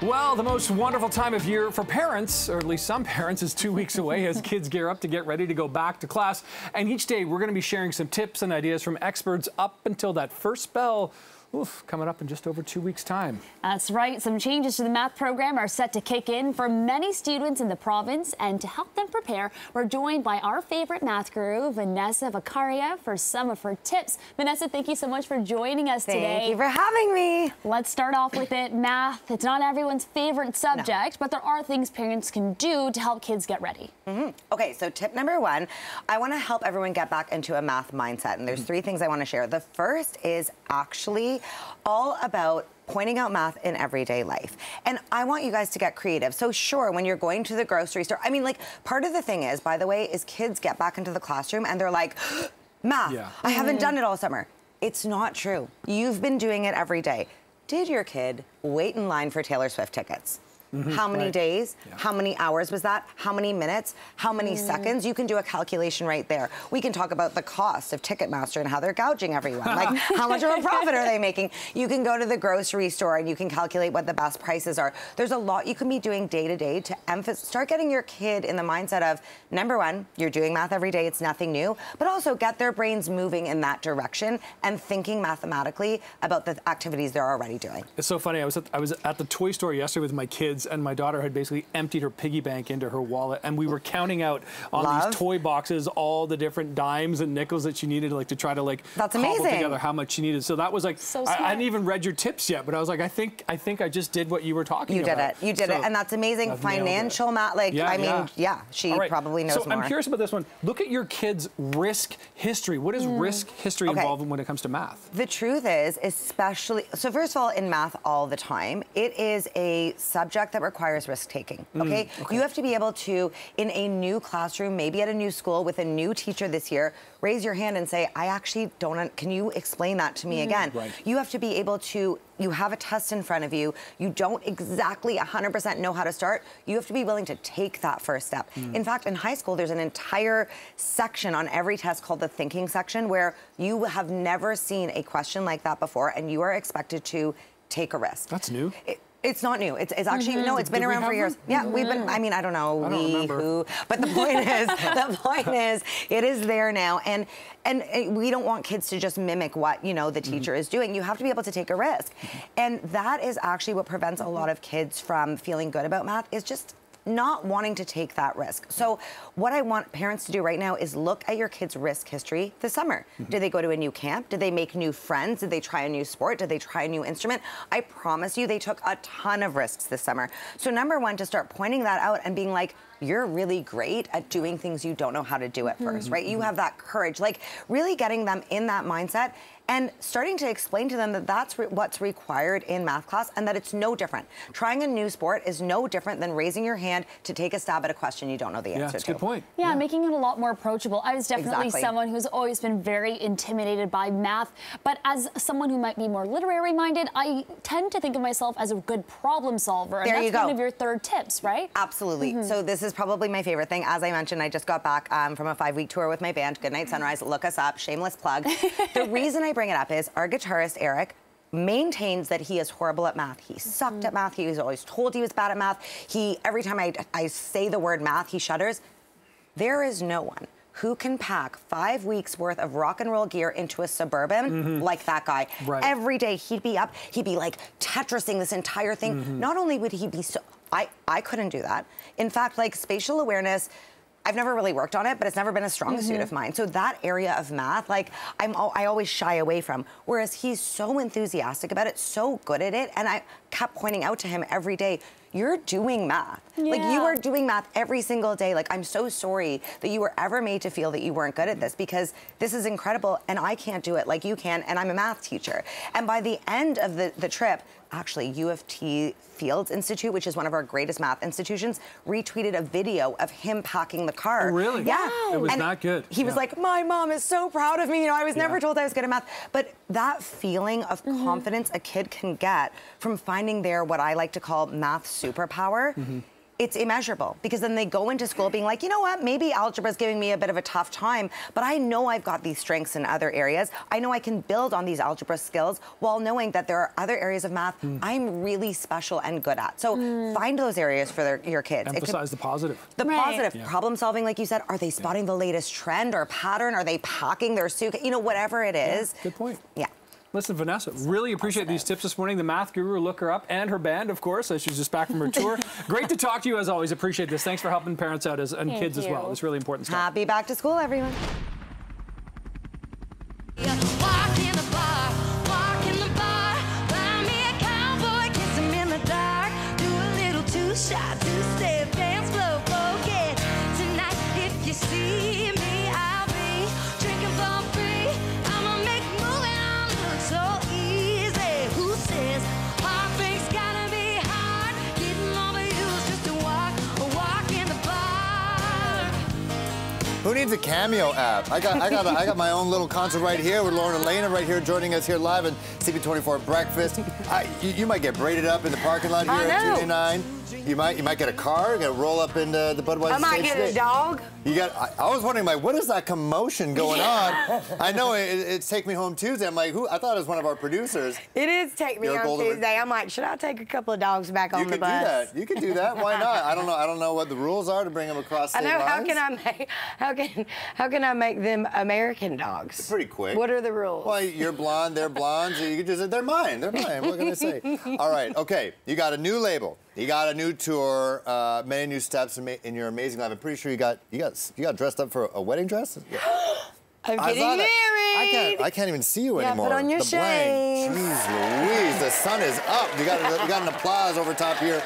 Well, the most wonderful time of year for parents, or at least some parents, is 2 weeks away as kids gear up to get ready to go back to class. And each day we're going to be sharing some tips and ideas from experts up until that first bell. Oof, coming up in just over 2 weeks' time. That's right. Some changes to the math program are set to kick in for many students in the province. And to help them prepare, we're joined by our favorite math guru, Vanessa Vaccaria, for some of her tips. Vanessa, thank you so much for joining us today. Thank you for having me. Let's start off with it. Math, it's not everyone's favorite subject, but there are things parents can do to help kids get ready. Okay, so tip number one, I want to help everyone get back into a math mindset. And there's three things I want to share. The first is actually all about pointing out math in everyday life. And I want you guys to get creative. So sure, when you're going to the grocery store, I mean, like, part of the thing is, by the way, is kids get back into the classroom and they're like, math, I haven't done it all summer. It's not true. You've been doing it every day. Did your kid wait in line for Taylor Swift tickets? How many days? How many hours was that? How many minutes? How many seconds? You can do a calculation right there. We can talk about the cost of Ticketmaster and how they're gouging everyone. Like, how much of a profit are they making? You can go to the grocery store and you can calculate what the best prices are. There's a lot you can be doing day to day to start getting your kid in the mindset of, number one, you're doing math every day, it's nothing new, but also get their brains moving in that direction and thinking mathematically about the activities they're already doing. It's so funny. I was at the toy store yesterday with my kids, and my daughter had basically emptied her piggy bank into her wallet, and we were counting out on these toy boxes all the different dimes and nickels that she needed, like, to try to, like, that's cobble amazing together how much she needed. So that was like, so I hadn't even read your tips yet, but I was like, I think I just did what you were talking about. You did it. You did it, and that's amazing. Financial math, like, I mean, she probably knows more. So I'm curious about this one. Look at your kids' risk history. What is risk history involved when it comes to math? The truth is, especially, so first of all, in math all the time, it is a subject that requires risk-taking, okay? You have to be able to, in a new classroom, maybe at a new school with a new teacher this year, raise your hand and say, I actually don't, can you explain that to me again? You have to be able to, you have a test in front of you, you don't exactly 100% know how to start, you have to be willing to take that first step. In fact, in high school, there's an entire section on every test called the thinking section, where you have never seen a question like that before, and you are expected to take a risk. That's new. It's not new. It's actually, no, it's been around for years. Yeah, we've been, I mean, I don't know, who, but the point is, it is there now. And we don't want kids to just mimic what, you know, the teacher is doing. You have to be able to take a risk. And that is actually what prevents a lot of kids from feeling good about math, is just not wanting to take that risk. So what I want parents to do right now is look at your kids' risk history this summer. Did they go to a new camp? Did they make new friends? Did they try a new sport? Did they try a new instrument? I promise you they took a ton of risks this summer. So number one, to start pointing that out and being like, you're really great at doing things you don't know how to do at first, right? You have that courage, like really getting them in that mindset and starting to explain to them that that's what's required in math class and that it's no different. Trying a new sport is no different than raising your hand to take a stab at a question you don't know the answer to. That's a good point. Yeah, making it a lot more approachable. I was definitely someone who's always been very intimidated by math, but as someone who might be more literary minded, I tend to think of myself as a good problem solver. And that's one of your third tips, right? Absolutely. So this is probably my favorite thing. As I mentioned, I just got back from a 5-week tour with my band, Goodnight Sunrise. Look us up, shameless plug. The reason I bring it up is our guitarist, Eric, maintains that he is horrible at math. He sucked at math. He was always told he was bad at math. Every time I say the word math, he shudders. There is no one who can pack 5 weeks worth of rock and roll gear into a Suburban like that guy. Every day he'd be up, he'd be like Tetrising this entire thing. Not only would he be so, I couldn't do that. In fact, like spatial awareness, I've never really worked on it, but it's never been a strong suit of mine. So that area of math, like I always shy away from. Whereas he's so enthusiastic about it, so good at it, and I kept pointing out to him every day, you're doing math. Like, you are doing math every single day. Like, I'm so sorry that you were ever made to feel that you weren't good at this, because this is incredible and I can't do it like you can, and I'm a math teacher. And by the end of the trip, actually, U of T Fields Institute, which is one of our greatest math institutions, retweeted a video of him packing the car. Oh, really? Yeah. It was not good. He was like, my mom is so proud of me. You know, I was never told I was good at math. But that feeling of confidence a kid can get from finding their, what I like to call math superpower, it's immeasurable, because then they go into school being like, you know what, maybe algebra is giving me a bit of a tough time, but I know I've got these strengths in other areas. I know I can build on these algebra skills while knowing that there are other areas of math I'm really special and good at. So find those areas for your kids. Emphasize the positive. The positive. Yeah. Problem solving, like you said, are they spotting the latest trend or pattern? Are they packing their suitcase? You know, whatever it is. Yeah, good point. Yeah. Listen, Vanessa, really appreciate these tips this morning. The math guru, look her up, and her band, of course, as she's just back from her tour. Great to talk to you, as always. Appreciate this. Thanks for helping parents out and kids as well. It's really important stuff. Happy back to school, everyone. Walk in the bar, buy me a cowboy, kiss him in the dark, do a little two-shot, two-step, dance floor, forget. Tonight, if you see me, I'll be drinking for free. I'ma make moving on look so easy. Who says heartbreak's gotta be hard? Getting over you's just a walk in the bar. Who needs a Cameo app? I got my own little concert right here with Lauren and Elena right here joining us here live in CP24 Breakfast. You might get braided up in the parking lot here at 289. You might get a car, get roll up into the Budweiser I might stage get today. a dog. I was wondering, like, what is that commotion going on? I know it's Take Me Home Tuesday. I'm like, who? I thought it was one of our producers. It is Take Me Home Tuesday. I'm like, should I take a couple of dogs back on the bus? You could do that. Why not? I don't know what the rules are to bring them across state lines. How can I make them American dogs? It's pretty quick. What are the rules? Well, you're blonde, they're blonde. So you could just, they're mine. What can I say? All right, okay. You got a new label. You got a new tour, many new steps in your amazing life. I'm pretty sure you got dressed up for a wedding dress. Yeah. I'm getting married. I can't even see you anymore. Put on your shades. Jeez Louise, the sun is up. You got an applause over top here.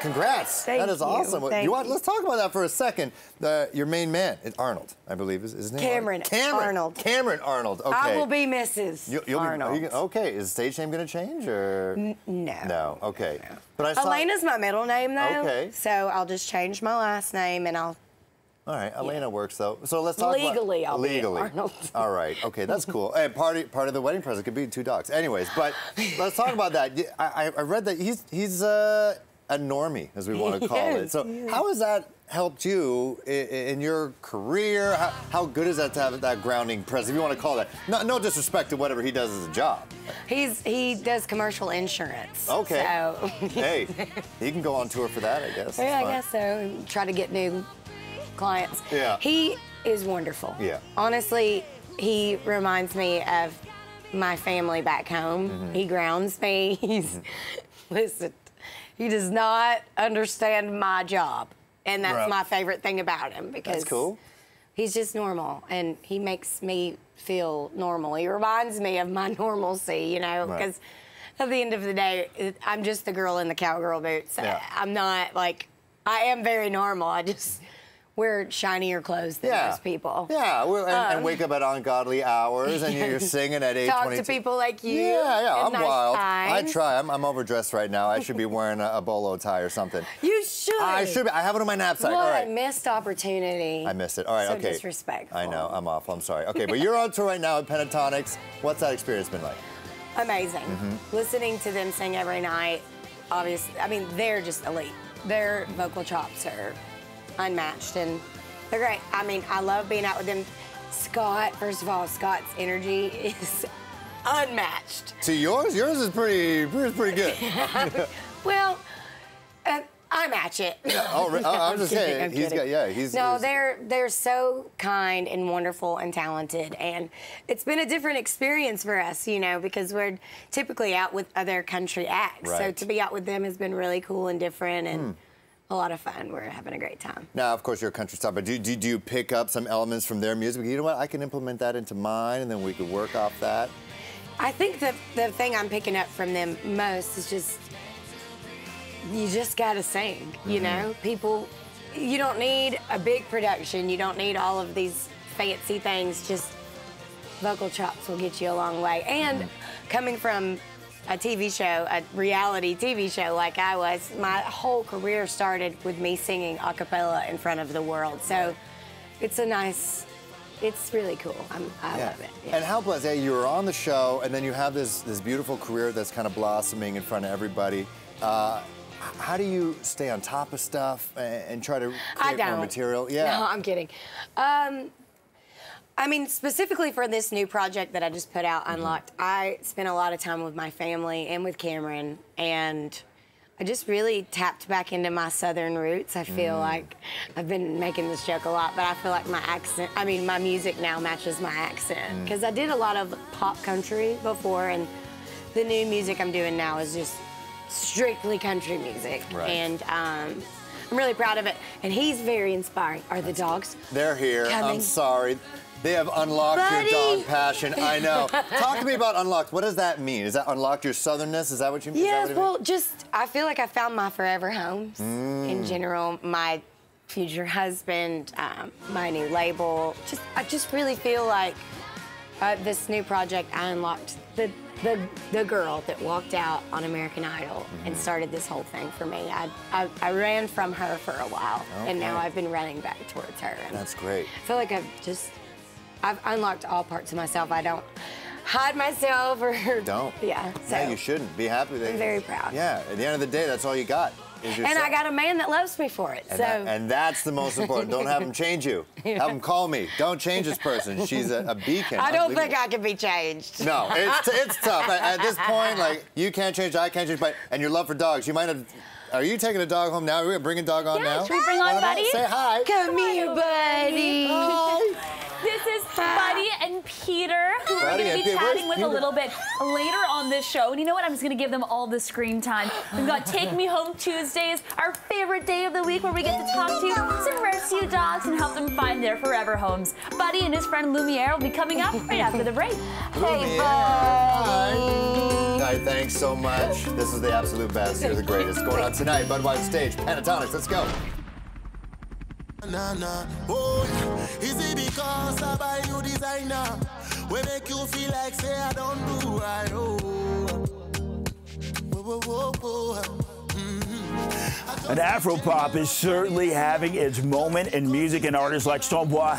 Congrats. Thank that is you. awesome. Thank you. Let's talk about that for a second. Your main man, Arnold, I believe is his name. Cameron Arnold. Cameron Arnold. Okay. I will be Mrs. Arnold. Okay. Is the stage name going to change or? No. No. Okay. No. But I saw. Elena's my middle name though. Okay. So I'll just change my last name and I'll. All right, Elena works though. So let's talk legally. about... I'll be Arnold. All right, okay, that's cool. And part of the wedding present could be 2 dogs. Anyways, but let's talk about that. I read that he's a normie, as we want to call it. So how has that helped you in your career? How good is that to have that grounding presence, if you want to call it that? No disrespect to whatever he does as a job. He does commercial insurance. Okay. So. Hey, he can go on tour for that, I guess. Yeah, I guess so. Try to get new clients. Yeah. He is wonderful. Yeah. Honestly, he reminds me of my family back home. He grounds me. Listen, he does not understand my job. And that's my favorite thing about him, because that's cool. He's just normal and he makes me feel normal. He reminds me of my normalcy, you know, because at the end of the day, I'm just the girl in the cowgirl boots. I'm not like, I am very normal. I just wear shinier clothes than most people. Yeah, and wake up at ungodly hours, and you're singing at 8:22. Talk to people like you. Yeah, I'm nice wild. times. I try. I'm overdressed right now. I should be wearing a bolo tie or something. You should. I should be. I have it on my knapsack. What All right. a missed opportunity. I missed it. All right, so okay. Disrespectful. I know. I'm awful. I'm sorry. Okay, but you're on tour right now at Pentatonics. What's that experience been like? Amazing. Listening to them sing every night, obviously, I mean, they're just elite. Their vocal chops are unmatched, and they're great. I mean, I love being out with them. Scott, first of all, Scott's energy is unmatched. See, yours is pretty good. Well, I match it. I'm just saying. He's they're so kind and wonderful and talented, and it's been a different experience for us, you know, because we're typically out with other country acts. So to be out with them has been really cool and different, and a lot of fun. We're having a great time. Now, of course, you're a country star, but do you pick up some elements from their music? You know what? I can implement that into mine, and then we could work off that. I think the thing I'm picking up from them most is just, you just gotta sing, you know? People, you don't need a big production. You don't need all of these fancy things. Just vocal chops will get you a long way. And coming from a TV show, a reality TV show like I was, my whole career started with me singing a cappella in front of the world. So it's it's really cool. I love it. Yeah. And how blessed, you were on the show, and then you have this beautiful career that's kind of blossoming in front of everybody. how do you stay on top of stuff and try to create more material? Yeah. No, I'm kidding. I mean, specifically for this new project that I just put out, Unlocked, I spent a lot of time with my family and with Cameron, and I just really tapped back into my Southern roots. I feel like I've been making this joke a lot, but I feel like my music now matches my accent. Because I did a lot of pop country before, and the new music I'm doing now is just strictly country music. Right. And I'm really proud of it. And he's very inspiring. Are the dogs? They're here. Coming? I'm sorry. They have unlocked your dog passion. I know. Talk to me about unlocked. What does that mean? Is that unlocked your southernness? Is that what you mean? Yeah, well, I feel like I found my forever homes in general. My future husband, my new label. I just really feel like this new project, I unlocked the girl that walked out on American Idol and started this whole thing for me. I ran from her for a while, and now I've been running back towards her. And that's great. I feel like I've unlocked all parts of myself. I don't hide myself or... Don't. Yeah. So yeah, you shouldn't. Be happy that... I'm very proud. Yeah, at the end of the day, that's all you got. And I got a man that loves me for it, and that's the most important. Don't have him change you. Have him call me. Don't change this person. She's a beacon. I don't think I can be changed. No, it's tough. At this point, like, you can't change, I can't change, and your love for dogs, you might have... Are you taking a dog home now? Are we gonna bring a dog on now? Should we bring on Buddy? Say hi. Come here, Buddy. Hi. This is Buddy and Peter, who we're going to be chatting with a little bit later on this show. And you know what? I'm just going to give them all the screen time. We've got Take Me Home Tuesdays, our favorite day of the week, where we get to talk to some rescue dogs and help them find their forever homes. Buddy and his friend Lumiere will be coming up right after the break. Hey, Buddy. Hi, thanks so much. This is the absolute best. You're the greatest. Going on tonight, Budweiser Stage, Pentatonics. Let's go. Oh, is it because I buy you designer? We make you feel like say I don't do right. And Afropop is certainly having its moment in music, and artists like Stonebwoy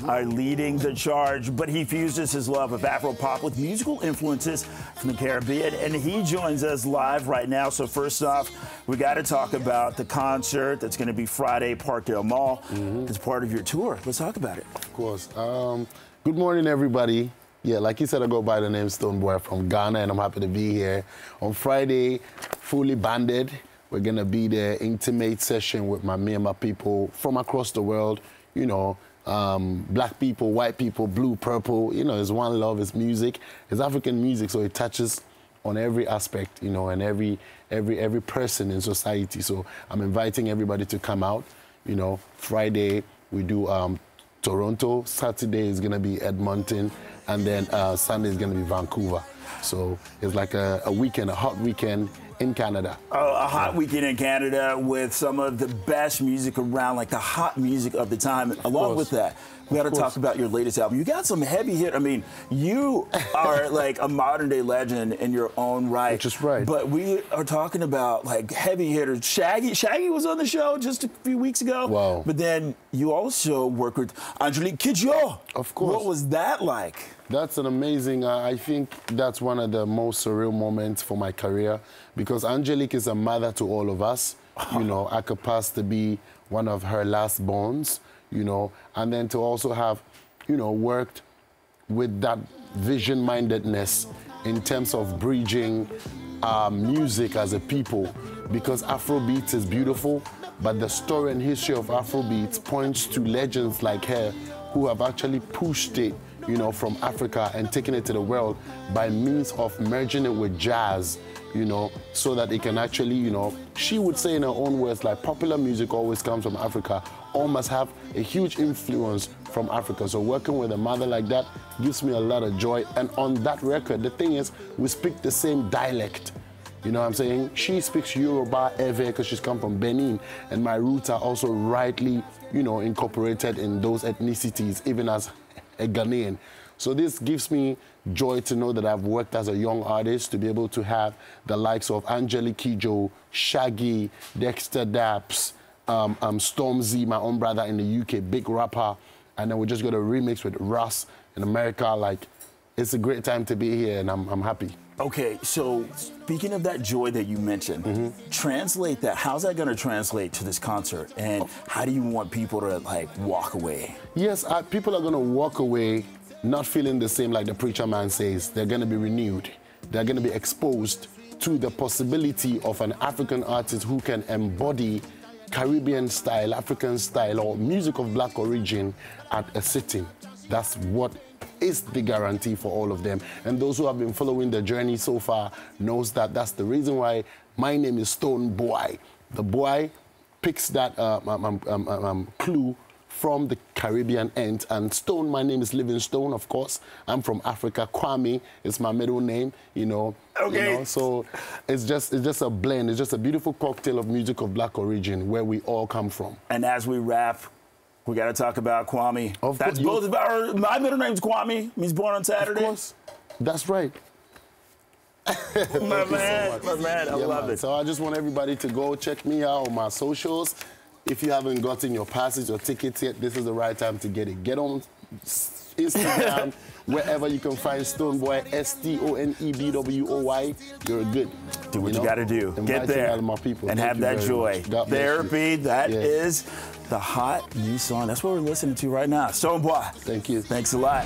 are leading the charge, but he fuses his love of Afropop with musical influences from the Caribbean, and he joins us live right now. So first off, we got to talk about the concert that's going to be Friday, Park Del Mall. It's part of your tour. Let's talk about it. Of course. Good morning, everybody. Yeah, like you said, I go by the name Stonebwoy from Ghana, and I'm happy to be here. On Friday, fully banded. We're going to be there, intimate session with me and my people from across the world, you know, black people, white people, blue, purple, you know, it's one love, it's music. It's African music, so it touches on every aspect, you know, and every person in society. So I'm inviting everybody to come out. You know, Friday we do Toronto, Saturday is gonna be Edmonton, and then Sunday is gonna be Vancouver. So it's like a weekend, a hot weekend in Canada. A hot weekend in Canada with some of the best music around, like the hot music of the time. Along with that, we got to talk about your latest album. You got some heavy hit. I mean, you are like a modern day legend in your own right. Which is right. But we are talking about like heavy hitters. Shaggy was on the show just a few weeks ago. Wow. But then you also work with Angelique Kidjo. Of course. What was that like? That's an amazing, I think that's one of the most surreal moments for my career, because Angelique is a mother to all of us. You know, I could pass to be one of her last borns, you know, and then to also have, you know, worked with that vision-mindedness in terms of bridging music as a people, because Afrobeats is beautiful, but the story and history of Afrobeats points to legends like her who have actually pushed it, you know, from Africa and taking it to the world by means of merging it with jazz, you know, so that it can actually, you know, she would say in her own words, like, popular music always comes from Africa, or must have a huge influence from Africa. So working with a mother like that gives me a lot of joy. And on that record, the thing is, we speak the same dialect. You know what I'm saying? She speaks Yoruba, Ewe, because she's come from Benin, and my roots are also rightly, you know, incorporated in those ethnicities, even as a Ghanaian. So this gives me joy to know that I've worked as a young artist to be able to have the likes of Angelique Kidjo, Shaggy, Dexter Daps, Stormzy, my own brother in the UK, big rapper, and then we just got a remix with Russ in America. Like, it's a great time to be here, and I'm happy. Okay, so speaking of that joy that you mentioned, translate that. How's that going to translate to this concert? And how do you want people to like walk away? Yes, people are going to walk away not feeling the same like the preacher man says. They're going to be renewed. They're going to be exposed to the possibility of an African artist who can embody Caribbean style, African style, or music of black origin at a sitting. That's what is the guarantee for all of them. And those who have been following the journey so far knows that that's the reason why my name is Stone Boy. The boy picks that clue from the Caribbean end. And Stone, my name is Livingstone, of course. I'm from Africa. Kwame is my middle name, you know. Okay. You know, so it's just a blend. It's just a beautiful cocktail of music of black origin where we all come from. And as we wrap, we got to talk about Kwame. That's both of our. My middle name's Kwame. He's born on Saturday. Of course. That's right. my man, I love it. So I just want everybody to go check me out on my socials. If you haven't gotten your passes or tickets yet, this is the right time to get it. Get on Instagram, wherever you can find Stoneboy, STONEBWOY. You're good. Do what you got to do. Get there my people. and have that joy. Therapy, that is the hot new song. That's what we're listening to right now. Stoneboy. Thank you. Thanks a lot.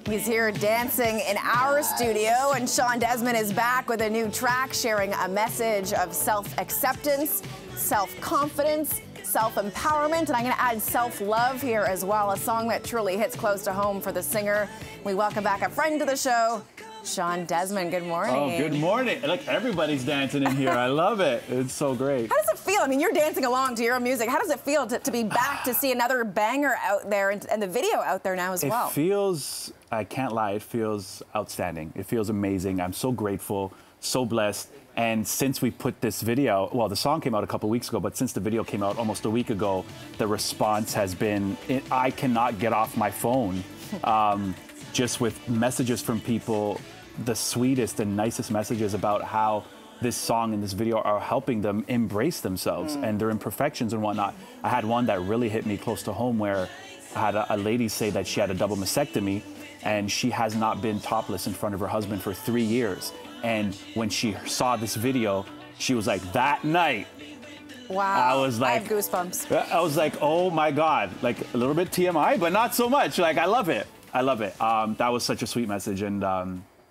He's here dancing in our studio, and Sean Desmond is back with a new track sharing a message of self-acceptance, self-confidence, self-empowerment, and I'm going to add self-love here as well, a song that truly hits close to home for the singer. We welcome back a friend to the show, Sean Desmond. Good morning. Oh, good morning. Look, everybody's dancing in here. I love it. It's so great. How does it feel? I mean, you're dancing along to your own music. How does it feel to be back, to see another banger out there and the video out there now as well? It feels, I can't lie, it feels outstanding. It feels amazing. I'm so grateful, so blessed. And since we put this video, well, the song came out a couple weeks ago, but since the video came out almost a week ago, the response has been, I cannot get off my phone. Just with messages from people, the sweetest and nicest messages about how this song and this video are helping them embrace themselves and their imperfections and whatnot. I had one that really hit me close to home where I had a lady say that she had a double mastectomy and she has not been topless in front of her husband for 3 years. And when she saw this video, she was like, that night, wow, I was like, I have goosebumps. I was like, oh my God, like a little bit TMI, but not so much. Like, I love it. I love it. That was such a sweet message, and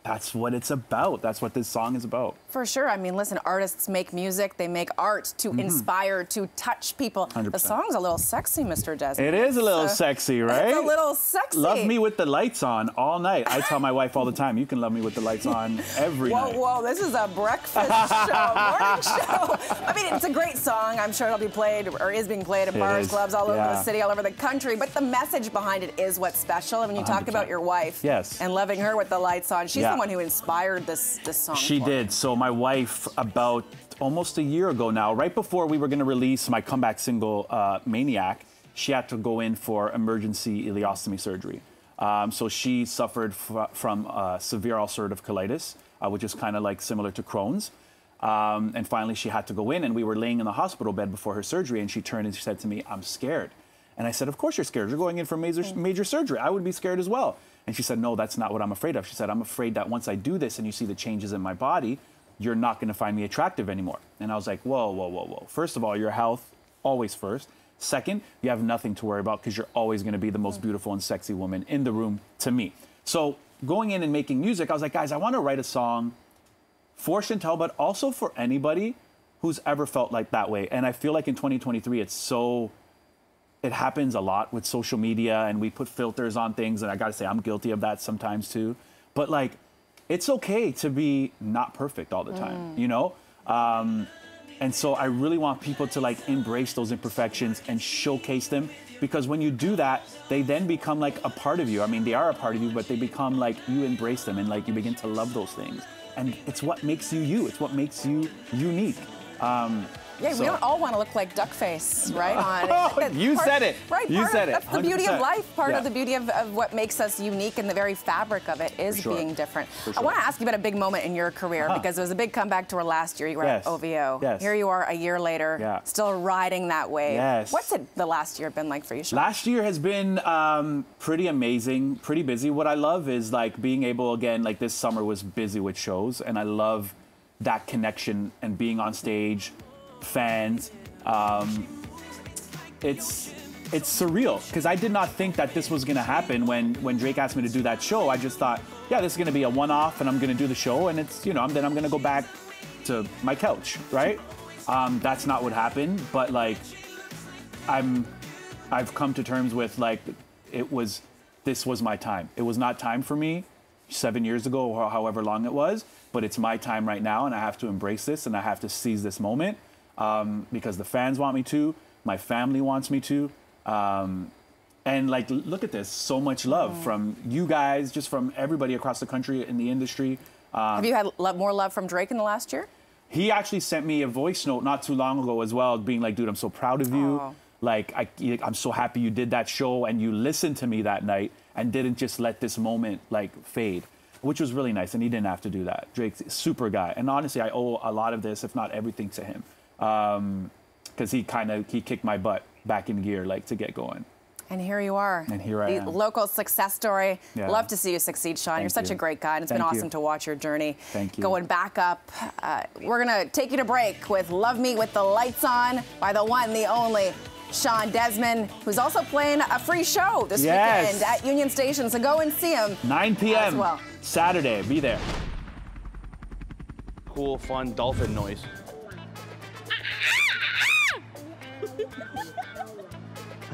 that's what it's about. That's what this song is about. For sure. I mean, listen, artists make music, they make art to inspire, to touch people. 100%. The song's a little sexy, Mr. Desmond. It is a little sexy, right? It's a little sexy. Love me with the lights on all night. I tell my wife all the time, you can love me with the lights on every night. Whoa, this is a breakfast show, morning show. I mean, it's a great song. I'm sure it'll be played or is being played at bars, clubs all over the city, all over the country. But the message behind it is what's special. And when you 100%. Talk about your wife and loving her with the lights on, she's the one who inspired this song. She did. So my wife, about almost a year ago now, right before we were going to release my comeback single, Maniac, she had to go in for emergency ileostomy surgery. So she suffered from severe ulcerative colitis, which is kind of like similar to Crohn's. And finally, she had to go in, and we were laying in the hospital bed before her surgery, and she turned and she said to me, I'm scared. And I said, of course you're scared. You're going in for major surgery. I would be scared as well. And she said, no, that's not what I'm afraid of. She said, I'm afraid that once I do this and you see the changes in my body, you're not going to find me attractive anymore. And I was like, whoa, whoa, whoa, whoa. First of all, your health, always first. Second, you have nothing to worry about because you're always going to be the most beautiful and sexy woman in the room to me. So going in and making music, I was like, guys, I want to write a song for Chantel, but also for anybody who's ever felt like that way. And I feel like in 2023, it happens a lot with social media, and we put filters on things, and I gotta say, I'm guilty of that sometimes too. But like, it's okay to be not perfect all the time, you know? And so I really want people to like embrace those imperfections and showcase them, because when you do that, they then become like a part of you. I mean, they are a part of you, but they become like, you embrace them and like you begin to love those things. And it's what makes you you. It's what makes you unique. Yeah, we don't all want to look like Duckface, right? You said it. Right. You said it. That's the beauty of 100%. life. Part of the beauty of what makes us unique and the very fabric of it is being different. I want to ask you about a big moment in your career because it was a big comeback tour last year. You were at OVO. Yes. Here you are a year later, still riding that wave. Yes. What's the last year been like for you, Sean? Last year has been pretty amazing, pretty busy. What I love is like being able, again, like this summer was busy with shows, and I love that connection and being on stage, fans. It's surreal because I did not think that this was going to happen when Drake asked me to do that show. I just thought, yeah, this is going to be a one-off and I'm going to do the show and it's, then I'm going to go back to my couch, right? That's not what happened, but like I've come to terms with like this was my time. It was not time for me 7 years ago or however long it was, but it's my time right now and I have to embrace this and I have to seize this moment. Because the fans want me to, my family wants me to, and like, look at this, so much love from you guys, just from everybody across the country in the industry. Have you had more love from Drake in the last year? He actually sent me a voice note not too long ago as well, being like, dude, I'm so proud of you. Like, I'm so happy you did that show and you listened to me that night and didn't just let this moment like fade, which was really nice. And he didn't have to do that. Drake's a super guy. And honestly, I owe a lot of this, if not everything, to him. Because he kicked my butt back in gear, like to get going. And here you are. And here I am. The local success story. Yeah. Love to see you succeed, Sean. You're such a great guy, and it's been awesome to watch your journey. Thank you. Going back up. We're going to take you to break with Love Me With the Lights On by the one, the only Sean Desmond, who's also playing a free show this weekend at Union Station. So go and see him. 9 p.m. as well. Saturday. Be there. Cool, fun dolphin noise.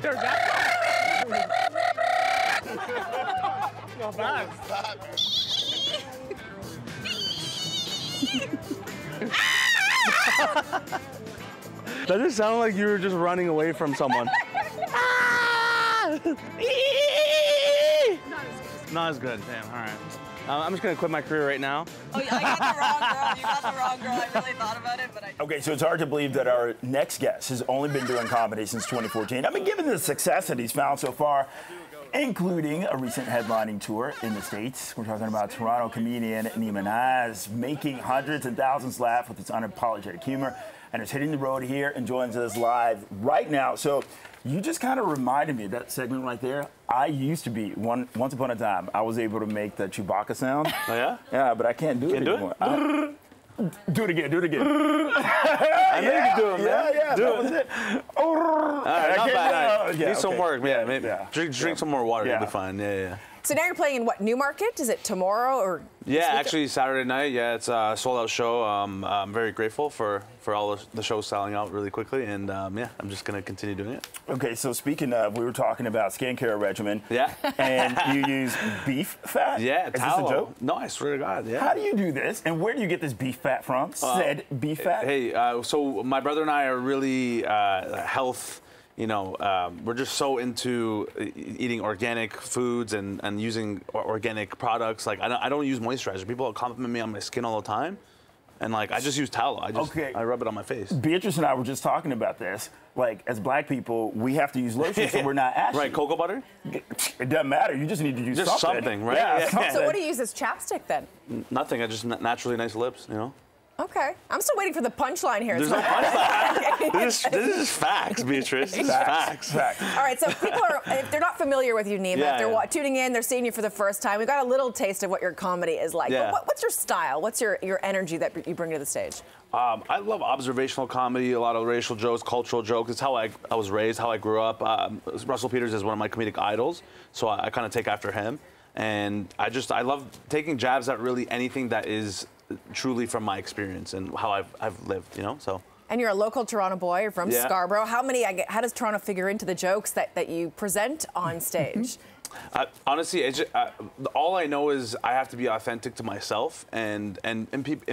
There's that. Not bad. That just sounded like you were just running away from someone. Not as good. Damn, all right. I'm just gonna quit my career right now. Oh, yeah, I got the wrong girl. You got the wrong girl. I really thought about it, but I... Okay, so it's hard to believe that our next guest has only been doing comedy since 2014. I mean, given the success that he's found so far, including a recent headlining tour in the States. We're talking about Toronto comedian Nima Naz, making hundreds and thousands laugh with its unapologetic humor, and is hitting the road here and joins us live right now. So you just kind of reminded me of that segment right there. I used to be, once upon a time, I was able to make the Chewbacca sound. Oh, yeah? Yeah, but I can't do it anymore. Do it again, do it again. I know you can do it, man. Yeah, do that it. was it. All right, not bad. Yeah, Need some work, yeah. Maybe. Drink some more water, Yeah. you'll be fine. Yeah. So now you're playing in what, Newmarket? Is it tomorrow or? Yeah, actually Saturday night. Yeah, it's a sold-out show. I'm very grateful for all the shows selling out really quickly, and yeah, I'm just gonna continue doing it. Okay, so speaking of, we were talking about skincare regimen. Yeah. And you use beef fat? Yeah, Is this tallow. a joke? No, I swear to God, yeah. How do you do this, and where do you get this beef fat from? Said beef fat? Hey, so my brother and I are really health. We're just so into eating organic foods and using organic products. Like I don't use moisturizer. People compliment me on my skin all the time, and like I just use tallow. I rub it on my face. Beatrice and I were just talking about this. Like as black people, we have to use lotion so we're not ashy. Right, cocoa butter? It doesn't matter. You just need to use Just something. something, right? Yeah, Yeah. something. So what do you use as chapstick then? Nothing. I just naturally nice lips. Okay. I'm still waiting for the punchline here. There's no punchline. This is facts, Beatrice. This is facts. All right, so people if they're not familiar with you, Nima, if they're tuning in, they're seeing you for the first time, we've got a little taste of what your comedy is like. Yeah. But what's your style? What's your energy that you bring to the stage? I love observational comedy, a lot of racial jokes, cultural jokes. It's how I was raised, how I grew up. Russell Peters is one of my comedic idols, so I kind of take after him. And I love taking jabs at really anything that is truly from my experience and how I've lived, so. And you're a local Toronto boy. You're from Scarborough. How does Toronto figure into the jokes that you present on stage? Honestly, all I know is I have to be authentic to myself, and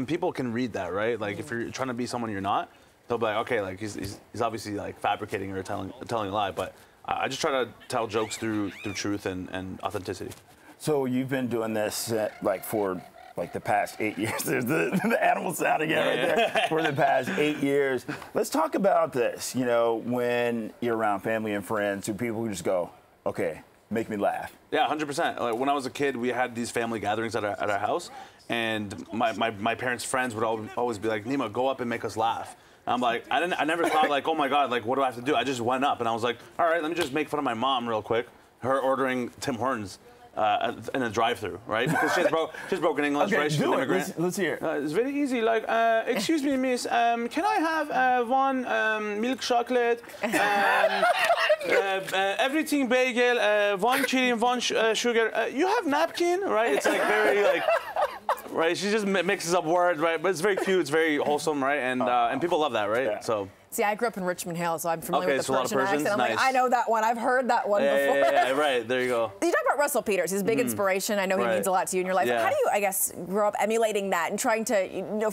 people can read that, right? Like if you're trying to be someone you're not, they'll be like, okay, like he's obviously like fabricating or telling a lie. But I just try to tell jokes through truth and authenticity. So you've been doing this like for like the past 8 years. There's the animal sound again right there. For the past 8 years. Let's talk about this. You know, when you're around family and friends, who people just go, okay, make me laugh. Yeah, 100%. Like, when I was a kid, we had these family gatherings at our house, and my parents' friends would always be like, Nima, go up and make us laugh. And I'm like, I never thought like, oh my God, like what do I have to do? I just went up and I was like, all right, let me just make fun of my mom real quick. Her ordering Tim Hortons in a drive-through, right? Because she's broken English, right? She's an immigrant. Let's hear it. It's very easy. Like, excuse me, miss, can I have one milk chocolate, everything bagel, one chili and one sugar. You have napkin, right? It's like very like. Right, she just mixes up words, right? But it's very cute, it's very wholesome, right? And people love that, right? Yeah. So. See, I grew up in Richmond Hill, so I'm familiar with the so a lot of Persian accent. I'm nice. like, I know that one. I've heard that one before. Yeah, right. There you go. You talk about Russell Peters. He's a big inspiration. I know he means a lot to you in your life. Yeah. How do you, I guess, grow up emulating that and trying to,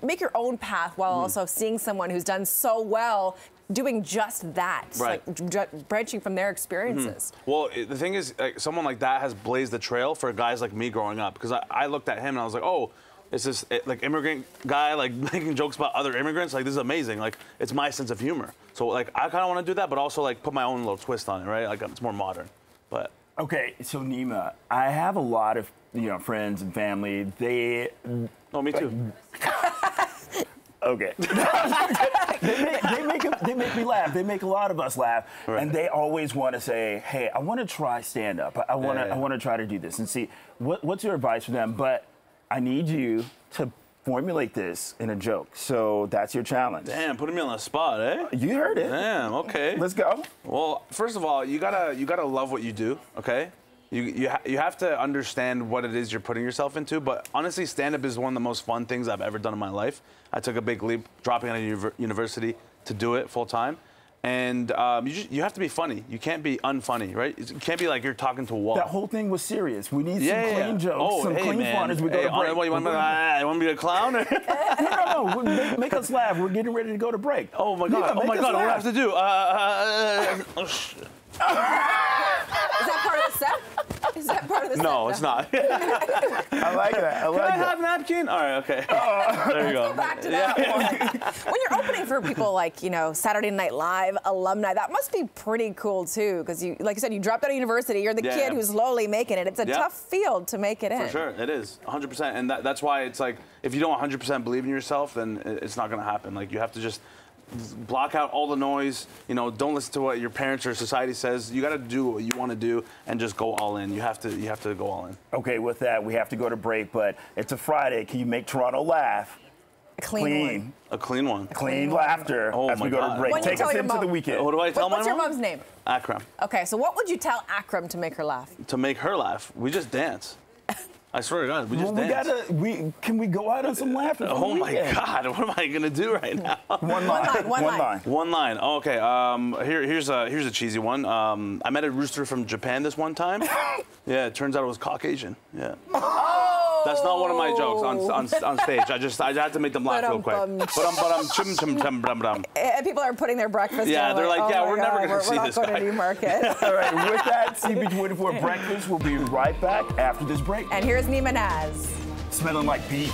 make your own path while also seeing someone who's done so well doing just that, right. like branching from their experiences? Well, the thing is, like, someone like that has blazed the trail for guys like me growing up. Because I looked at him and I was like, oh, it's this like immigrant guy like making jokes about other immigrants. Like, this is amazing. Like, it's my sense of humor. So like I kind of want to do that, but also like put my own little twist on it, right? Like, it's more modern. But okay, so Nima, I have a lot of friends and family. They. Oh, me too. Okay. they make me laugh. They make a lot of us laugh, right. And they always want to say, "Hey, I want to try stand up. I want to try to do this and see what's your advice for them." But I need you to formulate this in a joke. So that's your challenge. Damn, putting me on the spot, eh? You heard it. Damn, okay. Let's go. Well, first of all, you gotta love what you do, okay? You have to understand what it is you're putting yourself into. But honestly, stand-up is one of the most fun things I've ever done in my life. I took a big leap, dropping out of university to do it full time. And you have to be funny. You can't be unfunny, right? You can't be like you're talking to a wall. That whole thing was serious. We need some clean jokes, some clean fun as we go to break. What, you want me to be a clown? No. Make us laugh. We're getting ready to go to break. Oh my God! Oh my God! What do I have to do? Is that part of the set? Is that part of the set? No, it's not. I like that. Can I have a napkin? All right, okay. There you go. Back to that one. When you're opening for people like, Saturday Night Live alumni, that must be pretty cool too, because like you said, you dropped out of university. You're the kid who's slowly making it. It's a tough field to make it in. For sure, it is 100%, and that's why it's like if you don't 100% believe in yourself, then it's not gonna happen. Like you have to just block out all the noise. Don't listen to what your parents or society says. You got to do what you want to do and just go all in. You have to go all in. Okay, with that, we have to go to break, but it's a Friday. Can you make Toronto laugh? A clean one. A clean one. Clean laughter as we go to break. Take us into the weekend. What do I tell my mom? What's your mom's name? Akram. Okay, so what would you tell Akram to make her laugh? To make her laugh, we just dance. I swear to God, we just dance. Can we go out on some laughter? Oh my God, what am I gonna do right now? One line. One line. Oh, okay. Here's a cheesy one. I met a rooster from Japan this one time. Yeah, it turns out it was Caucasian. Yeah. Oh. That's not one of my jokes on stage. I had to make them laugh real quick. People are putting their breakfast. Yeah, they're like, we're never gonna see this guy. We're not going to Newmarket. All right, with that, CP24 Breakfast will be right back after this break. And here's Nima Naz. Smelling like beef.